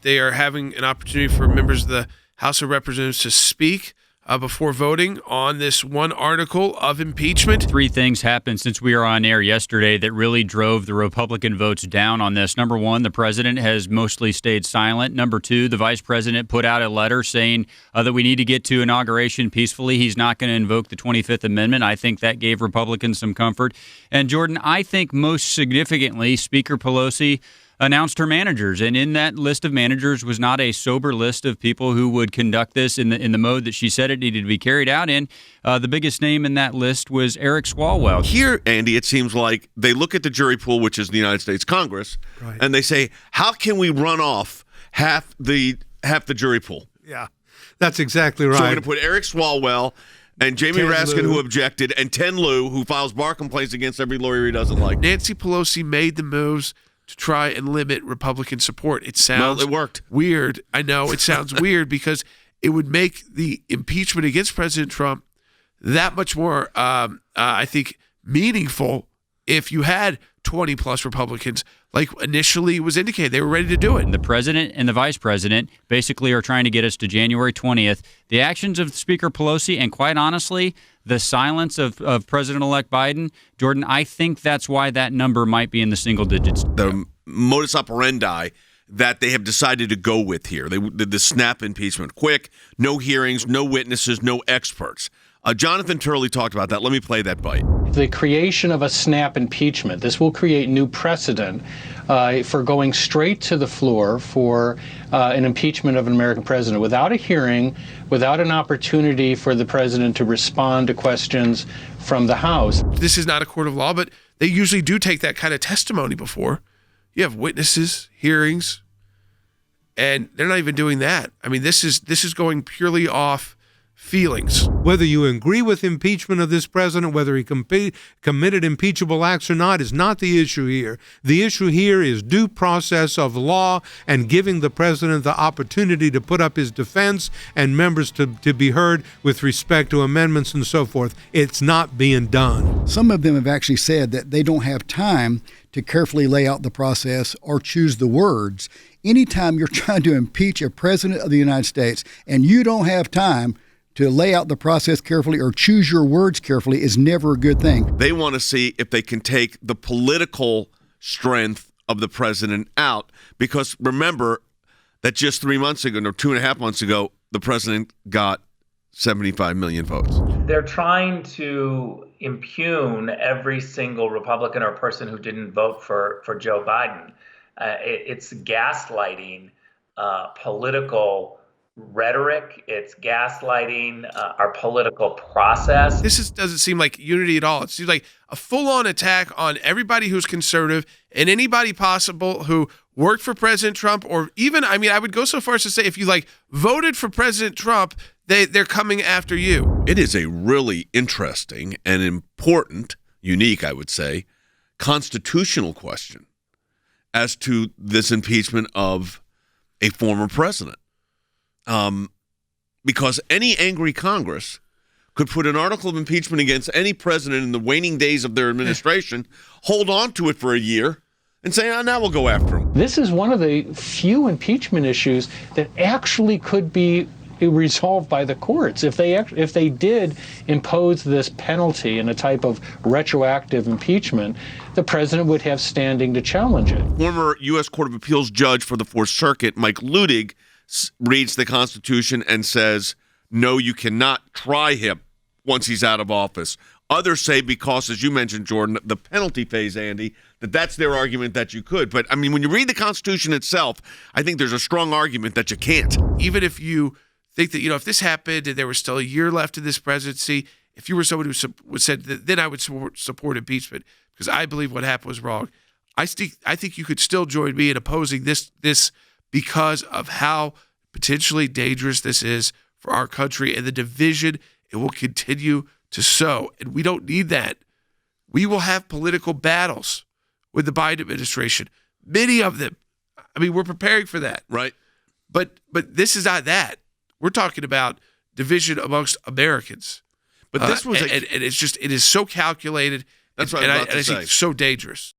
they are having an opportunity for members of the House of Representatives to speak before voting on this one article of impeachment. Three things happened since we were on air yesterday that really drove the Republican votes down on this. Number one, the president has mostly stayed silent. Number two, the vice president put out a letter saying that we need to get to inauguration peacefully. He's not going to invoke the 25th Amendment. I think that gave Republicans some comfort. And Jordan, I think most significantly, Speaker Pelosi announced her managers, and in that list of managers was not a sober list of people who would conduct this in the mode that she said it needed to be carried out in. The biggest name in that list was Eric Swalwell. Here, Andy, it seems like they look at the jury pool, which is the United States Congress, right, and they say, how can we run off half the jury pool? Yeah, that's exactly right. So we're going to put Eric Swalwell and Jamie Raskin, who objected, and Ten Lieu, who files bar complaints against every lawyer he doesn't like. Nancy Pelosi made the moves to try and limit Republican support. It sounds it worked. Weird. I know it sounds weird because it would make the impeachment against President Trump that much more, I think, meaningful if you had 20-plus Republicans, like initially was indicated. They were ready to do it. The president and the vice president basically are trying to get us to January 20th. The actions of Speaker Pelosi and, quite honestly, the silence of President-elect Biden, Jordan, I think that's why that number might be in the single digits. The modus operandi that they have decided to go with here, they did the snap impeachment. Quick, no hearings, no witnesses, no experts. Jonathan Turley talked about that. Let me play that bite. The creation of a snap impeachment, this will create new precedent for going straight to the floor for an impeachment of an American president without a hearing, without an opportunity for the president to respond to questions from the House. This is not a court of law, but they usually do take that kind of testimony before. You have witnesses, hearings, and they're not even doing that. I mean, this is going purely off feelings. Whether you agree with impeachment of this president, whether he committed impeachable acts or not, is not the issue here. The issue here is due process of law and giving the president the opportunity to put up his defense and members to be heard with respect to amendments and so forth. It's not being done. Some of them have actually said that they don't have time to carefully lay out the process or choose the words. Anytime you're trying to impeach a president of the United States and you don't have time to lay out the process carefully or choose your words carefully is never a good thing. They want to see if they can take the political strength of the president out, because remember that just 3 months ago, or 2.5 months ago, the president got 75 million votes. They're trying to impugn every single Republican or person who didn't vote for Joe Biden. It's gaslighting political rhetoric. It's gaslighting our political process. This doesn't seem like unity at all. It seems like a full-on attack on everybody who's conservative and anybody possible who worked for President Trump, or even, I mean, I would go so far as to say if you voted for President Trump, they're coming after you. It is a really interesting and important, unique, I would say, constitutional question as to this impeachment of a former president. Because any angry Congress could put an article of impeachment against any president in the waning days of their administration, hold on to it for a year, and say, now we'll go after him. This is one of the few impeachment issues that actually could be resolved by the courts. If they did impose this penalty in a type of retroactive impeachment, the president would have standing to challenge it. Former U.S. Court of Appeals judge for the Fourth Circuit, Mike Ludig, reads the Constitution and says, no, you cannot try him once he's out of office. Others say because, as you mentioned, Jordan, the penalty phase, Andy, that's their argument that you could. But, I mean, when you read the Constitution itself, I think there's a strong argument that you can't. Even if you think that, if this happened and there was still a year left in this presidency, if you were someone who said that, then I would support impeachment, because I believe what happened was wrong. I think you could still join me in opposing this because of how potentially dangerous this is for our country and the division it will continue to sow. And we don't need that. We will have political battles with the Biden administration, many of them. I mean, we're preparing for that. Right. But this is not that. We're talking about division amongst Americans. But this was and it's just, it is so calculated. That's what I was about to say. I think so dangerous.